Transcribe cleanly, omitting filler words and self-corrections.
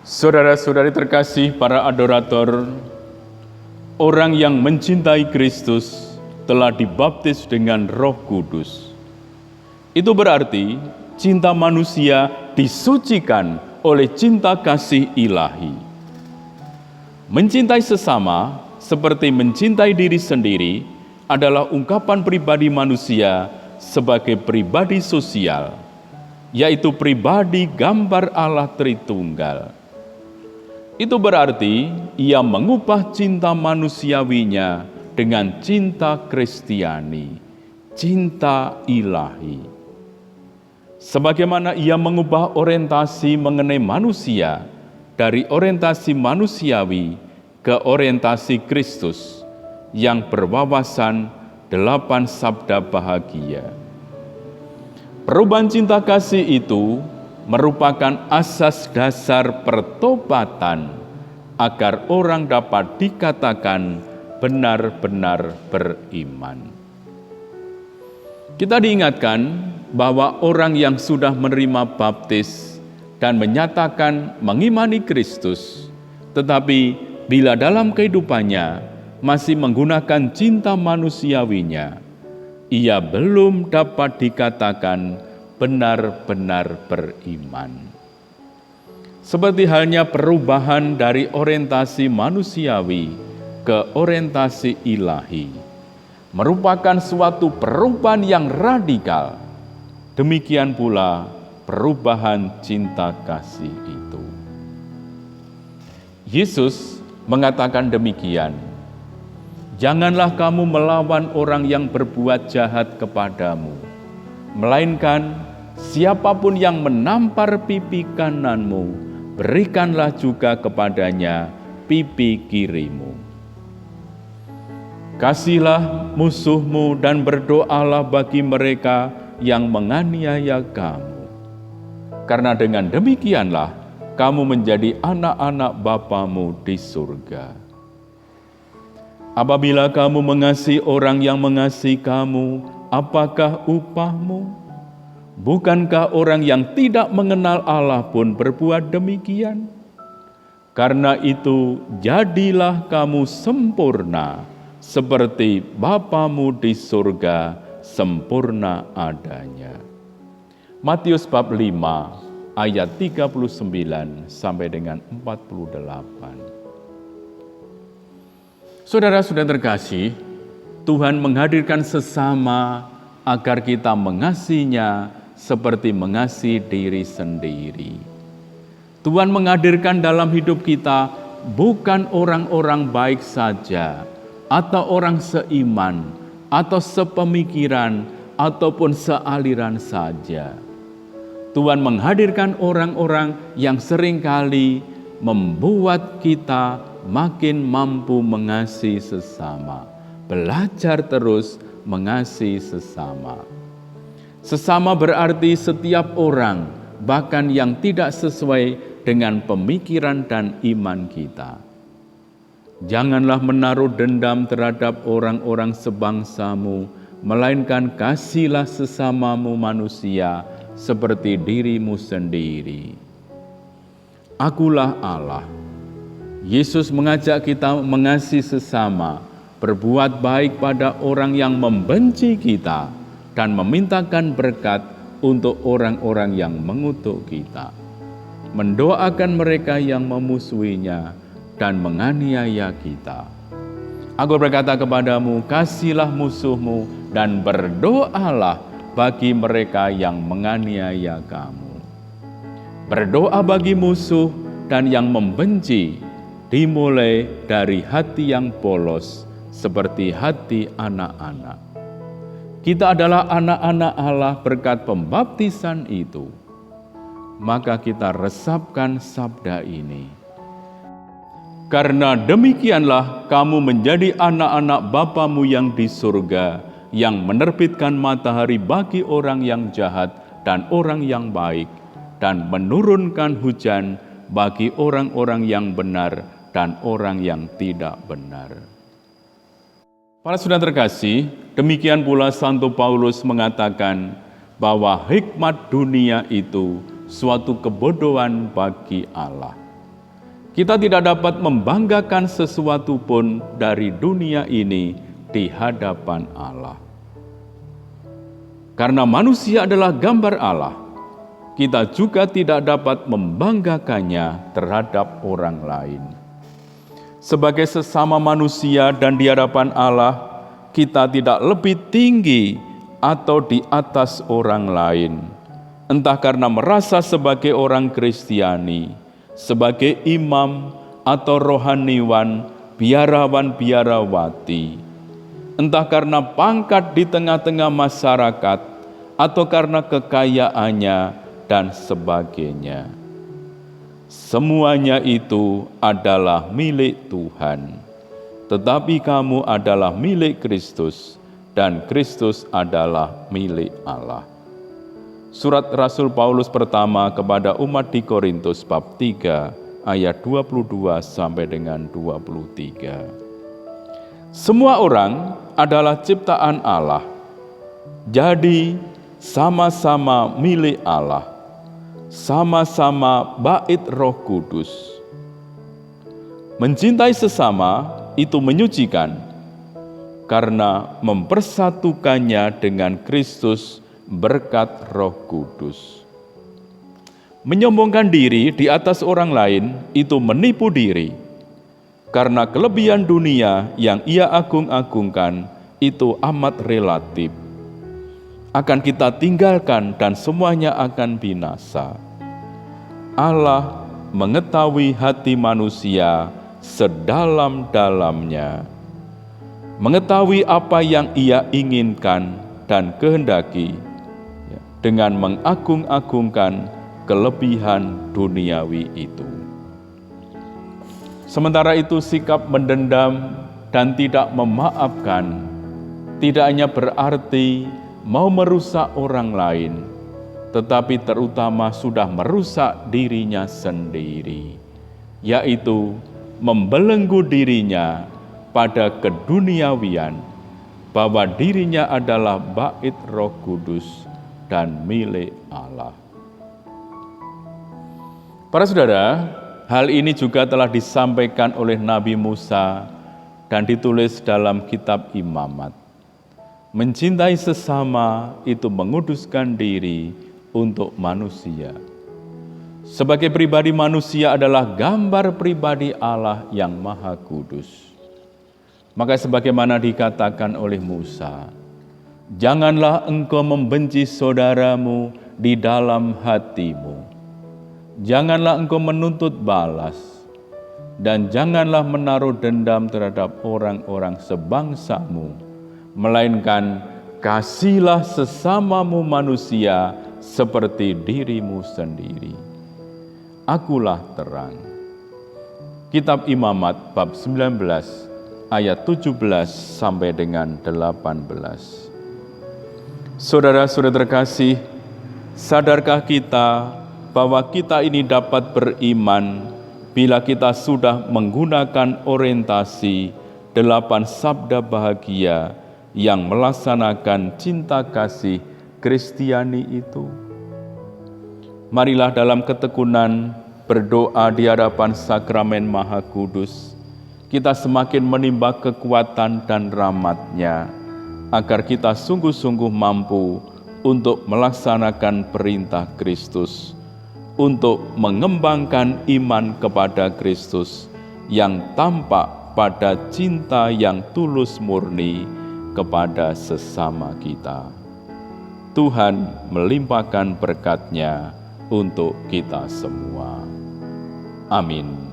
Saudara-saudari terkasih, para adorator, orang yang mencintai Kristus telah dibaptis dengan Roh Kudus. Itu berarti cinta manusia disucikan oleh cinta kasih ilahi. Mencintai sesama seperti mencintai diri sendiri adalah ungkapan pribadi manusia sebagai pribadi sosial, yaitu pribadi gambar Allah Tritunggal. Itu berarti ia mengubah cinta manusiawinya dengan cinta Kristiani, cinta ilahi. Sebagaimana ia mengubah orientasi mengenai manusia dari orientasi manusiawi ke orientasi Kristus yang berwawasan 8 sabda bahagia. Perubahan cinta kasih itu merupakan asas dasar pertobatan agar orang dapat dikatakan benar-benar beriman. Kita diingatkan bahwa orang yang sudah menerima baptis dan menyatakan mengimani Kristus, tetapi bila dalam kehidupannya masih menggunakan cinta manusiawinya, ia belum dapat dikatakan benar-benar beriman. Seperti halnya perubahan dari orientasi manusiawi ke orientasi ilahi, merupakan suatu perubahan yang radikal. Demikian pula perubahan cinta kasih itu. Yesus mengatakan demikian, "Janganlah kamu melawan orang yang berbuat jahat kepadamu, melainkan siapapun yang menampar pipi kananmu, berikanlah juga kepadanya pipi kirimu. Kasihilah musuhmu dan berdoalah bagi mereka yang menganiaya kamu. Karena dengan demikianlah kamu menjadi anak-anak Bapamu di surga. Apabila kamu mengasihi orang yang mengasihi kamu, apakah upahmu? Bukankah orang yang tidak mengenal Allah pun berbuat demikian? Karena itu, jadilah kamu sempurna, seperti Bapamu di surga sempurna adanya." Matius bab 5 ayat 39 sampai dengan 48. Saudara-saudara terkasih, Tuhan menghadirkan sesama agar kita mengasihinya seperti mengasihi diri sendiri. Tuhan menghadirkan dalam hidup kita bukan orang-orang baik saja, atau orang seiman, atau sepemikiran, ataupun sealiran saja. Tuhan menghadirkan orang-orang yang seringkali membuat kita makin mampu mengasihi sesama, belajar terus mengasihi sesama. Sesama berarti setiap orang, bahkan yang tidak sesuai dengan pemikiran dan iman kita. Janganlah menaruh dendam terhadap orang-orang sebangsamu, melainkan kasihilah sesamamu manusia seperti dirimu sendiri. Akulah Allah. Yesus mengajak kita mengasihi sesama, berbuat baik pada orang yang membenci kita, dan memintakan berkat untuk orang-orang yang mengutuk kita, mendoakan mereka yang memusuhinya dan menganiaya kita. Aku berkata kepadamu, kasihilah musuhmu dan berdoalah bagi mereka yang menganiaya kamu. Berdoa bagi musuh dan yang membenci dimulai dari hati yang polos seperti hati anak-anak. Kita adalah anak-anak Allah berkat pembaptisan itu. Maka kita resapkan sabda ini. Karena demikianlah kamu menjadi anak-anak Bapamu yang di surga, yang menerbitkan matahari bagi orang yang jahat dan orang yang baik, dan menurunkan hujan bagi orang-orang yang benar dan orang yang tidak benar. Para saudara terkasih, demikian pula Santo Paulus mengatakan bahwa hikmat dunia itu suatu kebodohan bagi Allah. Kita tidak dapat membanggakan sesuatu pun dari dunia ini di hadapan Allah. Karena manusia adalah gambar Allah, kita juga tidak dapat membanggakannya terhadap orang lain. Sebagai sesama manusia dan di hadapan Allah, kita tidak lebih tinggi atau di atas orang lain. Entah karena merasa sebagai orang Kristiani, sebagai imam atau rohaniwan, biarawan-biarawati. Entah karena pangkat di tengah-tengah masyarakat, atau karena kekayaannya, dan sebagainya. Semuanya itu adalah milik Tuhan. Tetapi kamu adalah milik Kristus, dan Kristus adalah milik Allah. Surat Rasul Paulus pertama kepada umat di Korintus bab 3 ayat 22 sampai dengan 23. Semua orang adalah ciptaan Allah. Jadi sama-sama milik Allah. Sama-sama bait Roh Kudus. Mencintai sesama itu menyucikan karena mempersatukannya dengan Kristus berkat Roh Kudus. Menyombongkan diri di atas orang lain itu menipu diri, karena kelebihan dunia yang ia agung-agungkan itu amat relatif. Akan kita tinggalkan dan semuanya akan binasa. Allah mengetahui hati manusia sedalam-dalamnya, mengetahui apa yang ia inginkan dan kehendaki, dengan mengagung-agungkan kelebihan duniawi itu. Sementara itu sikap mendendam dan tidak memaafkan tidak hanya berarti mau merusak orang lain, tetapi terutama sudah merusak dirinya sendiri, yaitu membelenggu dirinya pada keduniawian, bahwa dirinya adalah bait Roh Kudus dan milik Allah. Para saudara, hal ini juga telah disampaikan oleh Nabi Musa dan ditulis dalam kitab Imamat. Mencintai sesama itu menguduskan diri untuk manusia. Sebagai pribadi manusia adalah gambar pribadi Allah yang Maha Kudus. Maka sebagaimana dikatakan oleh Musa, janganlah engkau membenci saudaramu di dalam hatimu. Janganlah engkau menuntut balas, dan janganlah menaruh dendam terhadap orang-orang sebangsamu, melainkan kasihilah sesamamu manusia seperti dirimu sendiri. Akulah terang. Kitab Imamat bab 19 ayat 17 sampai dengan 18. Saudara-saudara terkasih, sadarkah kita bahwa kita ini dapat beriman bila kita sudah menggunakan orientasi 8 sabda bahagia yang melaksanakan cinta kasih Kristiani itu? Marilah dalam ketekunan berdoa di hadapan sakramen Maha Kudus, kita semakin menimba kekuatan dan rahmat-Nya, agar kita sungguh-sungguh mampu untuk melaksanakan perintah Kristus, untuk mengembangkan iman kepada Kristus yang tampak pada cinta yang tulus murni kepada sesama kita. Tuhan melimpahkan berkat-Nya untuk kita semua. Amin.